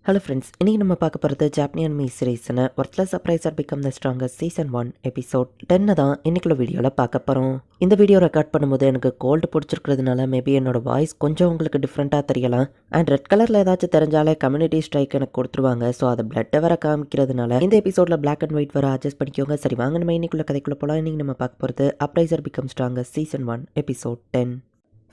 Hello friends, இன்றைக்கி நம்ம பார்க்க போகிறது ஜாப்பனியன் மீ சீரீஸ்னு worthless appraiser become the strongest season 1 episode 10 தான் இன்னைக்குள்ள வீடியோவில் பார்க்க போகிறோம். இந்த வீடியோ ரெக்கார்ட் பண்ணும்போது எனக்கு கோல்டு பிடிச்சிருக்கிறதுனால மேபி என்னோட வாய்ஸ் கொஞ்சம் உங்களுக்கு டிஃப்ரெண்ட்டாக தெரியலாம். அண்ட் ரெட் கலரில் ஏதாச்சும் தெரிஞ்சாலே கம்யூனிட்டி ஸ்ட்ரைக் எனக்கு கொடுத்துருவாங்க. ஸோ அதை பிளட்டை வர காமிக்கிறதுனால இந்த எபிசோடில் பிளாக் அண்ட் ஒயிட் வர அட்ஜஸ்ட் பண்ணிக்கோங்க. சரி வாங்க நம்ம இன்னைக்குள்ள கதைக்குள்ளே போகலாம். இன்றைக்கி நம்ம பார்க்க போகிறது appraiser become strongest season 1 episode 10.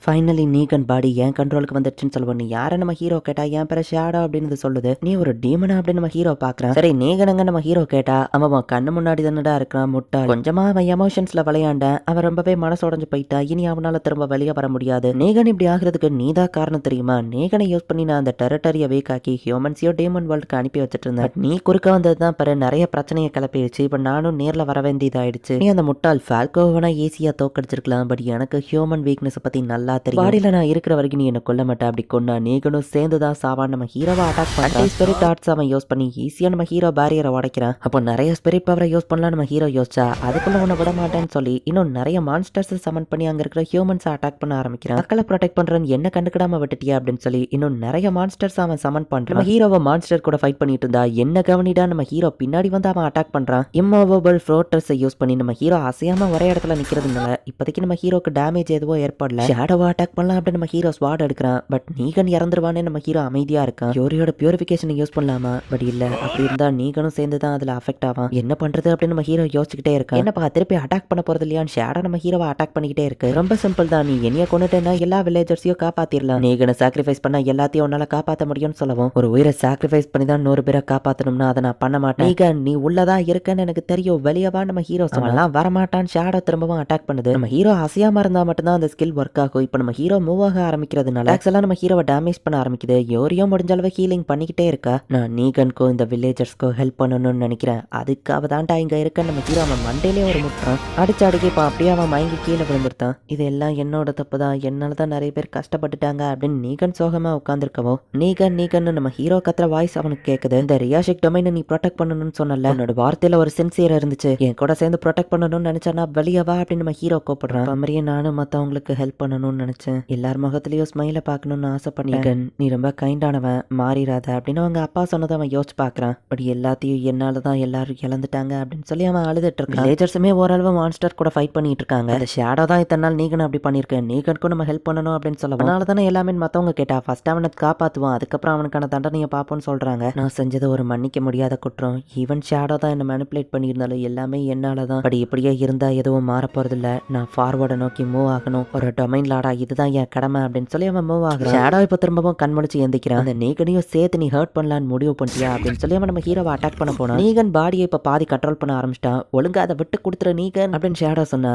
Finally நீகன் பாடி என் கண்ட்ரோலுக்கு வந்துடுச்சுன்னு சொல்லுவோம். நீ யாரை நம்ம ஹீரோ கேட்டா என் பேர ஷேடோ அப்படின்னு சொல்லுது. நீ ஒரு டீமனா அப்படின்னு நம்ம ஹீரோ பாக்குறான். சரி நீகனங்க நம்ம ஹீரோ கேட்டா அவன் கண்ணு முன்னாடி தானடா இருக்கிறான் முட்டா. கொஞ்சமா அவன் எமோஷன்ஸ்ல விளையாண்டான். அவன் ரொம்பவே மனசோடைஞ்சு போயிட்டா. இனி அவனால திரும்ப வெளியே வர முடியாது. நீகன் இப்படி ஆகிறதுக்கு நீதான் காரணம் தெரியுமா? நீகனை யூஸ் பண்ணி நான் அந்த டெரிட்டரியை வீக்காக்கி ஹியூமன்ஸையோ டீமன் வேர்ல்டுக்கு அனுப்பி வச்சுட்டு இருந்தேன். நீ குறுக்க வந்தது தான் பிற நிறைய பிரச்சனையை கிளப்பிடுச்சு. இப்ப நானும் நேர்ல வர வேண்டியதாயிடுச்சு. நீ அந்த முட்டாள் ஃபால்கோவனா ஈஸியா தோக்கடிச்சிருக்கலாம். பட் எனக்கு ஹியூமன் வீக்னஸ் பத்தி நல்லா தெரியும். பாடியில நான் இருக்கிற வரைக்கும் நீ என்ன கொல்ல மாட்டேன். அப்படி கொண்டா நீங்களும் சேர்ந்துதான் சாவான் நம்ம ஹீரோவை அட்டாக் பண்ணி ஸ்பிரிட் ஆர்ட்ஸ் அவன் யூஸ் பண்ணி ஈஸியா நம்ம ஹீரோ பேரியரை உடைக்கிறான். அப்போ நிறைய ஸ்பிரிட் பவரை யூஸ் பண்ணலாம் நம்ம ஹீரோ யோசிச்சா அதுக்குள்ள உன்னை விட மாட்டேன்னு சொல்லி இன்னும் நிறைய மான்ஸ்டர்ஸ் சமன் பண்ணி அங்க இருக்கிற ஹியூமன்ஸ் அட்டாக் பண்ண ஆரம்பிக்கிறான். மக்களை ப்ரொடெக்ட் பண்றேன்னு என்ன கண்டுக்கிடாம விட்டுட்டியா அப்படின்னு சொல்லி இன்னும் நிறைய மான்ஸ்டர்ஸ் அவன் சமன் பண்றான். நம்ம ஹீரோவை மான்ஸ்டர் கூட ஃபைட் பண்ணிட்டு இருந்தா என்ன கவனிடா நம்ம ஹீரோ பின்னாடி வந்து அவன் அட்டாக் பண்றான். இம்மூவபிள் ஃப்ளோட்டர்ஸை யூஸ் பண்ணி நம்ம ஹீரோ அசையாம ஒரே இடத்துல நிக்கிறதுனால இப்போதைக்கு நம்ம ஹீரோக்கு டேமேஜ் எதுவும் ஏற்படல. ஷேடோவை அட்டாக் பண்ணலாம் அப்படின்னு நம்ம ஹீரோ ஸ்வாட் எடுக்கிறான். பட் நீகன் இறந்துருவானே நம்ம ஹீரோ அமைதியா இருக்கான். யோரியோட பியூரிஃபிகேஷன் யூஸ் பண்ணலாமா? பட் இல்ல, அப்படி இருந்தா நீகனும் சேர்ந்து தான் அதுல அஃபெக்ட் ஆவான். என்ன பண்றது அப்படின்னு நம்ம ஹீரோ யோசிச்சுக்கிட்டே இருக்கான். என்னப்பா திருப்பி அட்டாக் பண்ண போறது இல்லையான்னு ஷேடோ நம்ம ஹீரோவை அட்டாக் பண்ணிக்கிட்டே இருக்கு. ரொம்ப சிம்பிள் தான். நீ என்னைய கொண்டுட்டேன்னா எல்லா வில்லேஜர்ஸையும் காப்பாத்திரலாம். நீகனை சாக்ரிஃபைஸ் பண்ணா எல்லாத்தையும் உன்னால காப்பாற்ற முடியும்னு சொல்லவும், ஒரு உயிரை சாக்ரிஃபைஸ் பண்ணி தான் 100 பேரை காப்பாத்தணும்னா அதை நான் பண்ண மாட்டேன். நீகன் நீ உள்ளதா இருக்கன்னு எனக்கு தெரியும், வெளியவா நம்ம ஹீரோ சொல்லலாம். வரமாட்டான். ஷேடோ திரும்பவும் அட்டாக் பண்ணுது. நம்ம ஹீரோ அசையாம இருந்தா மட்டும்தான் அந்த ஸ்கில் ஒர்க் ஆகும். இப்ப நம்ம ஹீரோ மூவ் ஆக ஆரம்பிக்கிறதுனால ஆக்சுவலா நம்ம ஹீரோவை டேமேஜ் பண்ண ஆரம்பிக்குது. யோரியோ முடிஞ்ச அளவு ஹீலிங் பண்ணிக்கிட்டே இருக்கா. நான் நீகனுக்கோ இந்த வில்லேஜர்ஸ்க்கோ ஹெல்ப் பண்ணணும்னு நினைக்கிறேன். அதுக்காக தான்டா இங்க இருக்க நம்ம ஹீரோ அவன் மண்டையிலே ஒரு முட்டுறான். அடிச்சு இப்போ அப்படியே அவன் மயங்கி கீழே விழுந்துருத்தான். இதெல்லாம் என்னோட தப்பு தான், என்னாலதான் நிறைய பேர் கஷ்டப்பட்டுட்டாங்க அப்படின்னு நீகன் சோகமா உட்காந்துருக்கவோ நீகன் நம்ம ஹீரோ கத்துற வாய்ஸ் அவனுக்கு கேக்குது. இந்த ரியாஷிக் டொமைனை நீ ப்ரொடெக்ட் பண்ணணும்னு சொன்னல, உன்னோட வார்த்தையில ஒரு சின்சியர் இருந்துச்சு. என் கூட சேர்ந்து ப்ரொடெக்ட் பண்ணணும்னு நினைச்சானா வெளியே வா அப்படின்னு நம்ம ஹீரோ கூப்பிடுறான். மாதிரியே நானும் மத்தவங்களுக்கு ஹெல்ப் பண்ணணும்னு நினைச்சேன். எல்லார் முகத்திலயும் ஸ்மைல பார்க்கணும்னு ஆசைப்பட்டேன். நீ ரொம்ப கைண்டானவன், மாறிடாத அப்படின்னு அவங்க அப்பா சொன்னதை அவன் யோசிச்சு பார்க்கறான். பட் எல்லாத்தையும் என்னாலதான் எல்லாரும் இழந்துட்டாங்க அப்படின்னு சொல்லி அவன் அழுதுட்டு இருக்கான். வில்லேஜர்ஸுமே ஓரளவு மான்ஸ்டர் கூட ஃபைட் பண்ணிட்டு இருக்காங்க. அந்த ஷேடோ தான் இத்தனை நாள் நீகன் அப்படி பண்ணிருக்கேன், நீகனுக்கும் நம்ம ஹெல்ப் பண்ணணும் அப்படின்னு சொல்ல, அதனால தானே எல்லாமே மத்தவங்க கேட்டா ஃபர்ஸ்ட் அவனை காப்பாத்துவான், அதுக்கப்புறம் அவனுக்கான தண்டனையை பார்ப்போம்னு சொல்றாங்க. நான் செஞ்சது ஒரு மன்னிக்க முடியாத குற்றம். ஈவன் ஷேடோ தான் என்ன மேனிபுலேட் பண்ணியிருந்தாலும் எல்லாமே என்னாலதான். பட் இப்படியே இருந்தா எதுவும் மாற போறது இல்ல. நான் ஃபார்வர்டை நோக்கி மூவ் ஆகணும். ஒரு டொமைன் லாடா, இதுதான் என் கடமை அப்படின்னு சொல்லி அவன் மூவ் ஆகுறான். ஷேடோ இப்ப திரும்பவும் கண்முடிச்சு எந்திக்கிறான். அந்த நீகனையும் சேர்த்து நீ ஹர்ட் பண்ணலான்னு முடிவு பண்ணிட்டியா அப்படின்னு சொல்லி அவன் நம்ம ஹீரோவை அட்டாக் பண்ண போனான். நீகன் பாடியை இப்ப பாதி கண்ட்ரோல் பண்ண ஆரம்பிச்சிட்டான். ஒழுங்கா அதை விட்டு கொடுத்துற நீகன் அப்படின்னு ஷேடோ சொன்னா.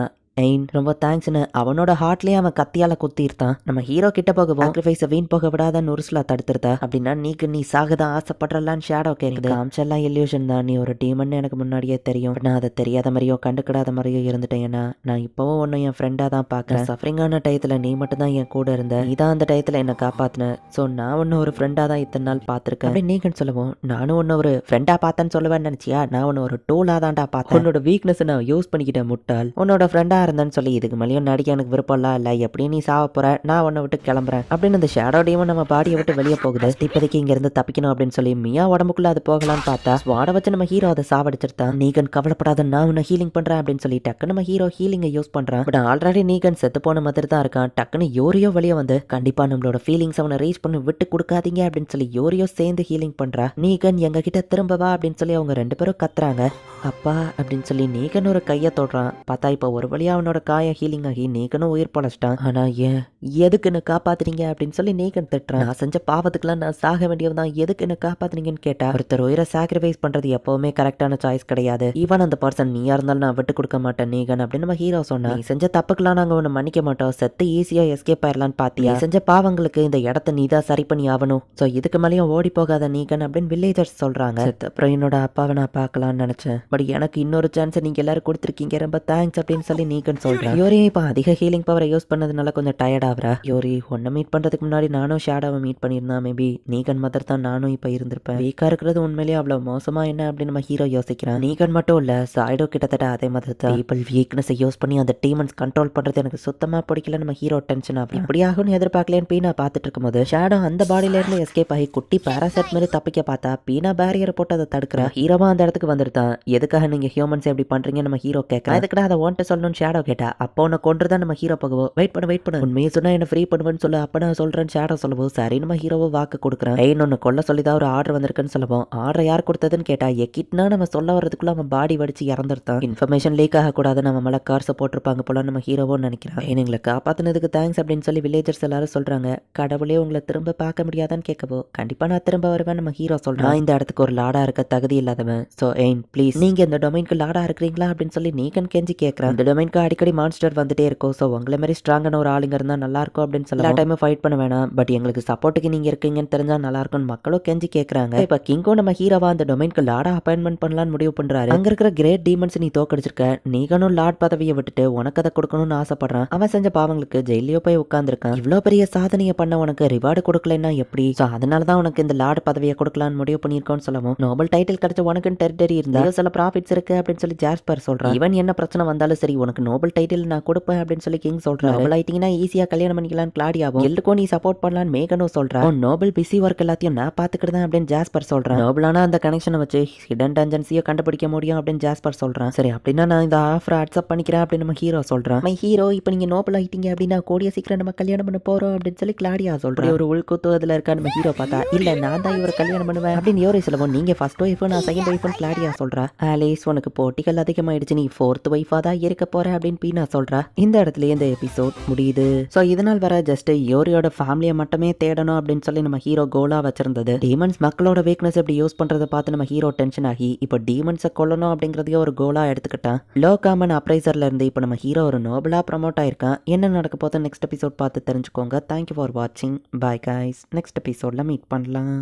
ரொம்ப தேங்க்ஸ்னு அவனோட ஹார்ட்லயே அவன் கத்தியால குத்திருத்தான். நம்ம ஹீரோ கிட்ட போகவும் சாக்ரிஃபைஸை வீண் போக விடாதன்னு உருசுலா தடுத்துருத்தா. அப்படின்னா நீ சாகதான் ஆசைப்படுறலான்னு ஷேடோ கேக்குது. காமிச்செல்லாம் இல்யூஷன் தான், நீ ஒரு டீமன் எனக்கு முன்னாடியே தெரியும். நான் அதை தெரியாத மாதிரியோ கண்டுக்கிடாத மாதிரியோ இருந்துட்டேன்னா நான் இப்பவும் ஒன்னும் என் ஃப்ரெண்டா தான் பாக்குறேன். சஃபரிங்கான டயத்துல நீ மட்டும் தான் என் கூட இருந்த. நீதான் அந்த டயத்துல என்ன காப்பாத்தின. சோ நான் ஒன்னு ஒரு ஃப்ரெண்டா தான் இத்தனை நாள் பாத்திருக்கேன் அப்படின்னு நீங்கன்னு சொல்லுவோம். நானும் ஒன்னு ஒரு ஃப்ரெண்டா பார்த்தேன்னு சொல்லுவேன்னு நினைச்சியா? நான் ஒன்னு ஒரு டூலா தான்டா பார்த்தேன். உன்னோட வீக்னஸ் நான் யூஸ் பண்ணிக்கிட்டேன் முட்டாள். உன்னோட ஃப்ரெண்டா இருந்தேன்னு சொல்லி இதுக்கு மேலேயும் நடிக்க எனக்கு விருப்பம்லாம் இல்லை. எப்படி நீ சாவ போற, நான் உன்னை விட்டு கிளம்புறேன் அப்படின்னு அந்த ஷேடோ டீமன் நம்ம பாடியை விட்டு வெளியே போகுது. இப்போதைக்கு இங்க இருந்து தப்பிக்கணும் அப்படின்னு சொல்லி மியா உடம்புக்குள்ள அது போகலான்னு பார்த்தா ஸ்வாட வச்சு நம்ம ஹீரோ அதை சாவடிச்சிருத்தான். நீகன் கவலைப்படாத, நான் உன்னை ஹீலிங் பண்றேன் அப்படின்னு சொல்லி டக்குன்னு நம்ம ஹீரோ ஹீலிங்கை யூஸ் பண்றான். பட் ஆல்ரெடி நீகன் செத்து போன மாதிரி தான் இருக்கான். டக்குன்னு யோரியோ வெளியே வந்து கண்டிப்பா நம்மளோட ஃபீலிங்ஸ் அவனை ரீச் பண்ணி விட்டு கொடுக்காதீங்க அப்படின்னு சொல்லி யோரியோ சேர்ந்து ஹீலிங் பண்றா. நீகன் எங்க கிட்ட திரும்ப வா அப்படின்னு சொல்லி அவங்க ரெண்டு பேரும் கத்துறாங்க. அப்பா அப்படின்னு சொல்லி நீகன் ஒரு கையை தொடுறான். பார்த்தா இப்போ ஒரு வழியா அவனோட காயம் ஹீலிங் ஆகி நீகனும் உயிர் பொழைச்சிட்டான். ஆனா ஏன் எதுக்கு என்ன காப்பாத்துறீங்க அப்படின்னு சொல்லி நீகன் திட்டுறான். நான் செஞ்ச பாவத்துக்குலாம் நான் சாக வேண்டியவதான், எதுக்கு என்ன காப்பாத்துறீங்கன்னு கேட்டா, ஒருத்தர் உயிரை சாக்ரிஃபைஸ் பண்றது எப்பவுமே கரெக்டான சாய்ஸ் கிடையாது. ஈவன் அந்த பர்சன் நீயா இருந்தாலும் நான் விட்டு கொடுக்க மாட்டேன் நீகன் அப்படின்னு நம்ம ஹீரோ சொன்னா. நீ செஞ்ச தப்புக்கெல்லாம் நாங்க ஒண்ணு மன்னிக்க மாட்டோம், செத்து ஈஸியா எஸ்கேப் ஆயிரலான்னு பாத்தியா? செஞ்ச பாவங்களுக்கு இந்த இடத்த நீதான் சரி பண்ணி ஆகணும். சோ இதுக்கு மேலேயும் ஓடி போகாத நீகன் அப்படின்னு வில்லேஜர்ஸ் சொல்றாங்க. அப்புறம் என்னோட அப்பாவை நான் பார்க்கலாம்னு நினைச்சேன். பட் எனக்கு இன்னொரு சான்ஸ் நீங்க எல்லாரும் கொடுத்துருக்கீங்க, ரொம்ப தேங்க்ஸ் அப்படின்னு சொல்லி நீக்கன்னு சொல்றா. யோரி இப்ப அதிக ஹீலிங் பவரை யூஸ் பண்ணதுனால கொஞ்சம் டயர்ட் ஆகுறா. யோரி உன்னை மீட் பண்றதுக்கு முன்னாடி நானும் ஷேடாவை மீட் பண்ணியிருந்தா மேபி நீகன் மதர் தான் நானும் இப்ப இருந்திருப்பேன். வீக்கா இருக்கிறது உண்மையிலேயே அவ்வளவு மோசமா என்ன அப்படின்னு நம்ம ஹீரோ யோசிக்கிறான். நீகன் மட்டும் இல்ல, சாய்டோ கிட்டத்தட்ட அதே மாதிரி தான். பீப்பிள் வீக்னஸ் யூஸ் பண்ணி அந்த டீமன்ஸ் கண்ட்ரோல் பண்றது எனக்கு சுத்தமா பிடிக்கல. நம்ம ஹீரோ டென்ஷன் ஆகும். இப்படி ஆகும்னு எதிர்பார்க்கலன்னு பீனா பார்த்துட்டு இருக்கும்போது ஷேடோ அந்த பாடியில இருந்து எஸ்கேப் ஆகி குட்டி பாராசைட் மாதிரி தப்பிக்க பார்த்தா பீனா பேரியரை போட்டு அதை தடுக்கிறா. ஹீரோவா அந்த இடத்துக்கு வந்துருதான். எதுக்காக நீங்க ஹியூமன்ஸ் எப்படி பண்றீங்க நம்ம ஹீரோ கேட்க, அதுக்கிட்ட அதை ஓன்ட்டு சொல்லணும்னு ஷேடோ கேட்டா, அப்போ உன்னை கொண்டுதான் நம்ம ஹீரோ போகுவோம். வெயிட் பண்ண உண்மையை சொன்னா என்ன ஃப்ரீ பண்ணுவேன்னு சொல்லு. அப்ப நான் சொல்றேன்னு ஷேடோ சொல்லவும் சரி நம்ம ஹீரோவை வாக்கு கொடுக்குறான். ஒன்னு கொல்ல சொல்லிதான் ஒரு ஆர்டர் வந்திருக்குன்னு சொல்லுவோம். ஆர்டர் யார் கொடுத்ததுன்னு கேட்டா எக்கிட்னா நம்ம சொல்ல வரதுக்குள்ள அவன் பாடி வடிச்சு இறந்துருத்தான். இன்ஃபர்மேஷன் லீக் ஆக கூடாது, நம்ம மேல கார்ஸ் போட்டிருப்பாங்க போல நம்ம ஹீரோவோ நினைக்கிறான். எங்களை காப்பாத்தினதுக்கு தேங்க்ஸ் அப்படின்னு சொல்லி வில்லேஜர்ஸ் எல்லாரும் சொல்றாங்க. கடவுளே உங்களை திரும்ப பார்க்க முடியாதான்னு கேட்கவோ, கண்டிப்பா நான் திரும்ப வருவேன் நம்ம ஹீரோ சொல்றான். இந்த இடத்துக்கு ஒரு லாடா இருக்க தகுதி இல்லாதவன். சோ ப்ளீஸ் நீங்க இந்த டொமைனுக்கு லாடா இருக்கிறீங்களா அப்படின்னு சொல்லி நீகன் கெஞ்சி கேட்கறான். இந்த டொமைனுக்கு அடிக்கடி மான்ஸ்டர் வந்துட்டே இருக்கும். சோ உங்களை மாதிரி ஸ்ட்ராங்கான ஒரு ஆளுங்க இருந்தா நல்லா இருக்கும் அப்படின்னு சொல்லி எல்லா டைமும் ஃபைட் பண்ண வேணாம், பட் எங்களுக்கு சப்போர்ட்டுக்கு நீங்க இருக்கீங்கன்னு தெரிஞ்சா நல்லா இருக்கும்னு மக்களும் கெஞ்சி கேட்கறாங்க. இப்ப கிங்கோ நம்ம ஹீரோவா அந்த டொமைனுக்கு லாடா அப்பாயின்மெண்ட் பண்ணலாம்னு முடிவு பண்றாரு. அங்க இருக்கிற கிரேட் டீமன்ஸ் நீ தோக்கடிச்சிருக்க, நீகனும் லார்ட் பதவியை விட்டுட்டு உனக்கு அதை கொடுக்கணும்னு ஆசைப்படுறான். அவன் செஞ்ச பாவங்களுக்கு ஜெயிலியோ போய் உட்கார்ந்துருக்கான். இவ்வளவு பெரிய சாதனையை பண்ண உனக்கு ரிவார்டு கொடுக்கலன்னா எப்படி? சோ அதனாலதான் உனக்கு இந்த லார்ட் பதவியை கொடுக்கலாம்னு முடிவு பண்ணிருக்கோன்னு சொல்லவும், நோபல் டைட்டில் கிடைச்ச உனக்கு டெரிட்டரி இருந்தா சில ப்ராஃபிட்ஸ் இருக்கு அப்படின்னு சொல்லி ஜாஸ்பர் சொல்றான். இவன் என்ன பிரச்சனை வந்தாலும் சரி உனக்கு நோபல் டைட்டில் நான் கொடுப்பேன் அப்படின்னு சொல்லி கிங் சொல்றான். நோபல் ஆயிட்டீங்கன்னா ஈஸியா கல்யாணம் பண்ணிக்கலாம் கிளாடியாவும் எல்லுக்கும் நீ சப்போர்ட் பண்ணலான்னு மேகனும் சொல்றான். நோபல் பிஸி ஒர்க் எல்லாத்தையும் நான் பாத்துக்கிட்டேன் அப்படின்னு ஜாஸ்பர் சொல்றான். நோபலான அந்த கனெக்ஷனை வச்சு ஹிடன் டஞ்சன்ஸையும் கண்டுபிடிக்க முடியும் அப்படின்னு ஜாஸ்பர் சொல்றான். சரி அப்படின்னா நான் இந்த ஆஃபரை அக்செப்ட் பண்ணிக்கிறேன் அப்படின்னு நம்ம ஹீரோ சொல்றான். மை ஹீரோ இப்போ நீங்க நோபல் ஆயிட்டீங்க அப்படின்னா கூடிய சீக்கிரம் நம்ம கல்யாணம் பண்ண போறோம் அப்படின்னு சொல்லி கிளாடியா சொல்றேன். ஒரு உள்குத்து அதுல இருக்கா நம்ம ஹீரோ பார்த்தா இல்ல நான் தான் இவரை கல்யாணம் பண்ணுவேன் அப்படின்னு யோரி சொல்லுவோம். நீங்க ஃபர்ஸ்ட் ஒய்ஃப் நான் செகண்ட் ஒய்ஃப் கிளாடியா சொல்றா. ஆலிஸ் உனக்கு போட்டிகள் அதிகமாயிடுச்சு, நீ ஃபோர்த் ஒய்ஃபா தான் இருக்க போற அப்படின்னு பீனா சொல்றா. இந்த இடத்துல இந்த எபிசோட் முடியுது. சோ இதனால் வர ஜஸ்ட் யோரியோட ஃபேமிலியை மட்டுமே தேடணும் அப்படின்னு சொல்லி நம்ம ஹீரோ கோலா வச்சிருந்தது. டீமன்ஸ் மக்களோட வீக்னஸ் எப்படி யூஸ் பண்றதை பார்த்து நம்ம ஹீரோ டென்ஷன் ஆகி இப்போ டீமன்ஸை கொல்லணும் அப்படிங்கறதையே ஒரு கோலா எடுத்துக்கிட்டான். லோ காமன் அப்ரைசர்ல இருந்து இப்போ நம்ம ஹீரோ ஒரு நோபலா ப்ரமோட் ஆயிருக்கான். என்ன நடக்க போது நெக்ஸ்ட் எபிசோட் பார்த்து தெரிஞ்சுக்கோங்க. தேங்க்யூ ஃபார் வாட்சிங். பாய் கைஸ், நெக்ஸ்ட் எபிசோட்ல மீட் பண்ணலாம்.